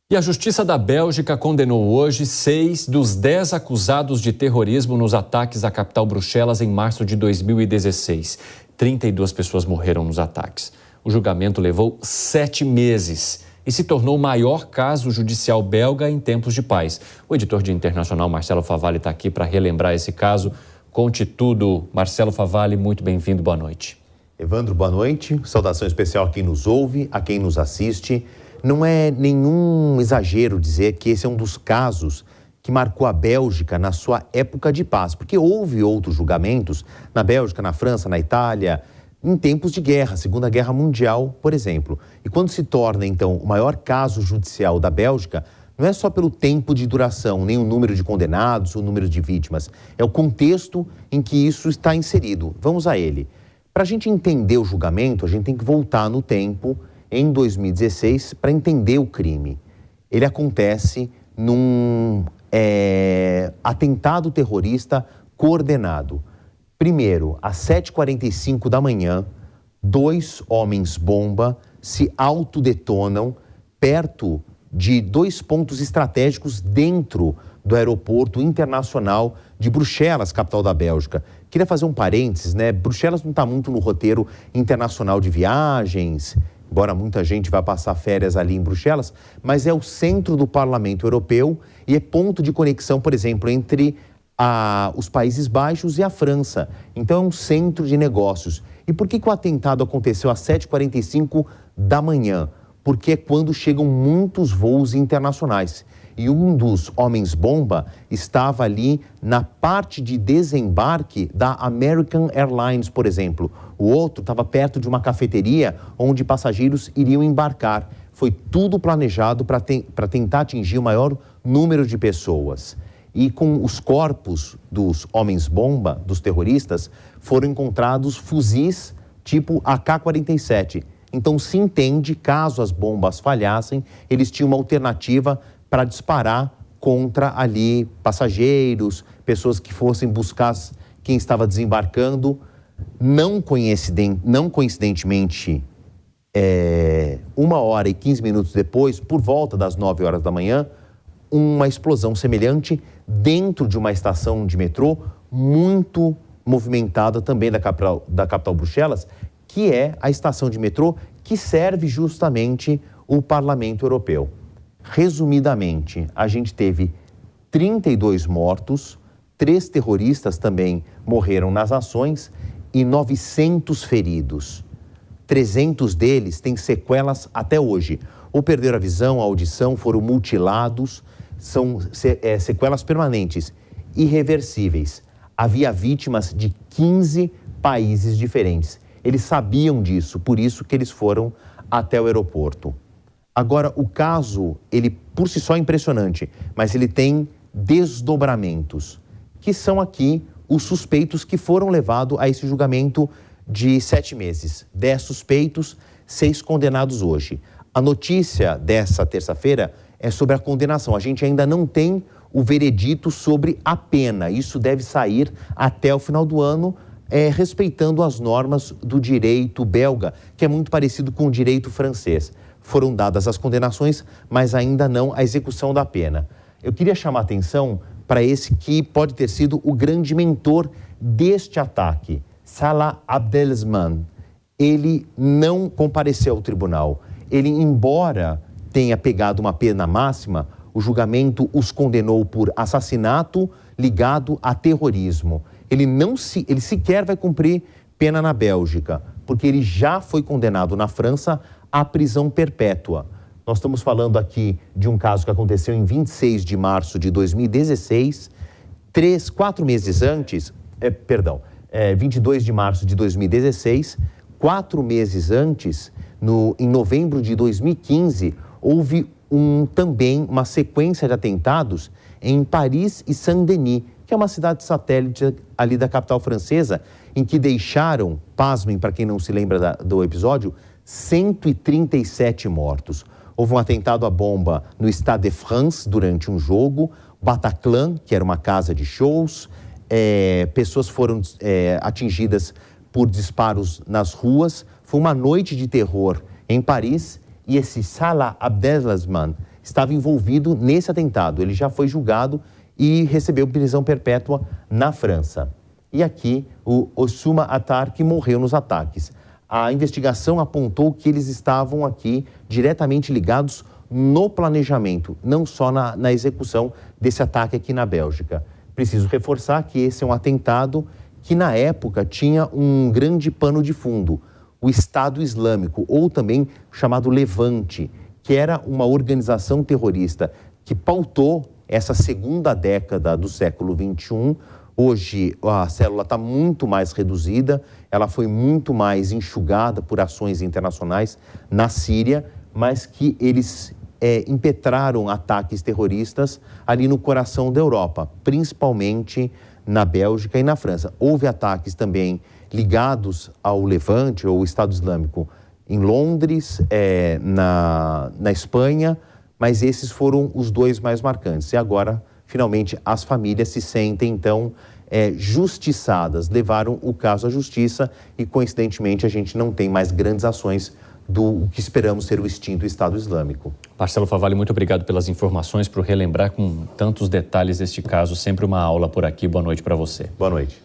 E a Justiça da Bélgica condenou hoje 6 dos 10 acusados de terrorismo nos ataques à capital Bruxelas em março de 2016. 32 pessoas morreram nos ataques. O julgamento levou 7 meses e se tornou o maior caso judicial belga em tempos de paz. O editor de Internacional, Marcelo Favalli, está aqui para relembrar esse caso. Conte tudo. Marcelo Favalli, muito bem-vindo, boa noite. Evandro, boa noite. Saudação especial a quem nos ouve, a quem nos assiste. Não é nenhum exagero dizer que esse é um dos casos que marcou a Bélgica na sua época de paz, porque houve outros julgamentos na Bélgica, na França, na Itália, em tempos de guerra, Segunda Guerra Mundial, por exemplo. E quando se torna, então, o maior caso judicial da Bélgica, não é só pelo tempo de duração, nem o número de condenados, o número de vítimas, é o contexto em que isso está inserido. Vamos a ele. Para a gente entender o julgamento, a gente tem que voltar no tempo, em 2016, para entender o crime. Ele acontece num atentado terrorista coordenado. Primeiro, às 7h45 da manhã, 2 homens-bomba se autodetonam perto de 2 pontos estratégicos dentro do aeroporto internacional de Bruxelas, capital da Bélgica. Queria fazer um parênteses, né? Bruxelas não está muito no roteiro internacional de viagens, embora muita gente vá passar férias ali em Bruxelas, mas é o centro do Parlamento Europeu e é ponto de conexão, por exemplo, entre os Países Baixos e a França. Então é um centro de negócios. E por que o atentado aconteceu às 7h45 da manhã? Porque é quando chegam muitos voos internacionais. E um dos homens-bomba estava ali na parte de desembarque da American Airlines, por exemplo. O outro estava perto de uma cafeteria onde passageiros iriam embarcar. Foi tudo planejado para tentar atingir o maior número de pessoas. E com os corpos dos homens-bomba, dos terroristas, foram encontrados fuzis tipo AK-47. Então se entende, caso as bombas falhassem, eles tinham uma alternativa para disparar contra ali passageiros, pessoas que fossem buscar quem estava desembarcando. Não coincidentemente, 1h15 depois, por volta das 9h da manhã, uma explosão semelhante dentro de uma estação de metrô muito movimentada também da capital Bruxelas, que é a estação de metrô que serve justamente o Parlamento Europeu. Resumidamente, a gente teve 32 mortos, 3 terroristas também morreram nas ações e 900 feridos. 300 deles têm sequelas até hoje. Ou perderam a visão, a audição, foram mutilados, são sequelas permanentes, irreversíveis. Havia vítimas de 15 países diferentes. Eles sabiam disso, por isso que eles foram até o aeroporto. Agora, o caso, ele por si só é impressionante, mas ele tem desdobramentos, que são aqui os suspeitos que foram levados a esse julgamento de 7 meses. 10 suspeitos, 6 condenados hoje. A notícia dessa terça-feira é sobre a condenação. A gente ainda não tem o veredito sobre a pena. Isso deve sair até o final do ano, respeitando as normas do direito belga, que é muito parecido com o direito francês. Foram dadas as condenações, mas ainda não a execução da pena. Eu queria chamar a atenção para esse que pode ter sido o grande mentor deste ataque, Salah Abdeslam. Ele não compareceu ao tribunal. Ele, embora tenha pegado uma pena máxima, o julgamento os condenou por assassinato ligado a terrorismo. Ele sequer vai cumprir pena na Bélgica, porque ele já foi condenado na França à prisão perpétua. Nós estamos falando aqui de um caso que aconteceu em 26 de março de 2016, 4 meses antes, 22 de março de 2016, 4 meses antes, em novembro de 2015, houve também uma sequência de atentados em Paris e Saint-Denis, que é uma cidade satélite ali da capital francesa, em que deixaram, pasmem para quem não se lembra do episódio, 137 mortos. Houve um atentado à bomba no Stade de France durante um jogo, Bataclan, que era uma casa de shows, pessoas foram atingidas por disparos nas ruas. Foi uma noite de terror em Paris e esse Salah Abdeslam estava envolvido nesse atentado. Ele já foi julgado e recebeu prisão perpétua na França. E aqui, o Oussama Attar, que morreu nos ataques. A investigação apontou que eles estavam aqui diretamente ligados no planejamento, não só na execução desse ataque aqui na Bélgica. Preciso reforçar que esse é um atentado que, na época, tinha um grande pano de fundo, o Estado Islâmico, ou também chamado Levante, que era uma organização terrorista que pautou essa segunda década do século XXI. Hoje, a célula está muito mais reduzida, ela foi muito mais enxugada por ações internacionais na Síria, mas que eles impetraram ataques terroristas ali no coração da Europa, principalmente na Bélgica e na França. Houve ataques também ligados ao Levante ou Estado Islâmico em Londres, na Espanha, mas esses foram os dois mais marcantes. E agora, finalmente, as famílias se sentem, então, justiçadas, levaram o caso à justiça e, coincidentemente, a gente não tem mais grandes ações do que esperamos ser o extinto Estado Islâmico. Marcelo Favalli, muito obrigado pelas informações, por relembrar com tantos detalhes este caso. Sempre uma aula por aqui. Boa noite para você. Boa noite.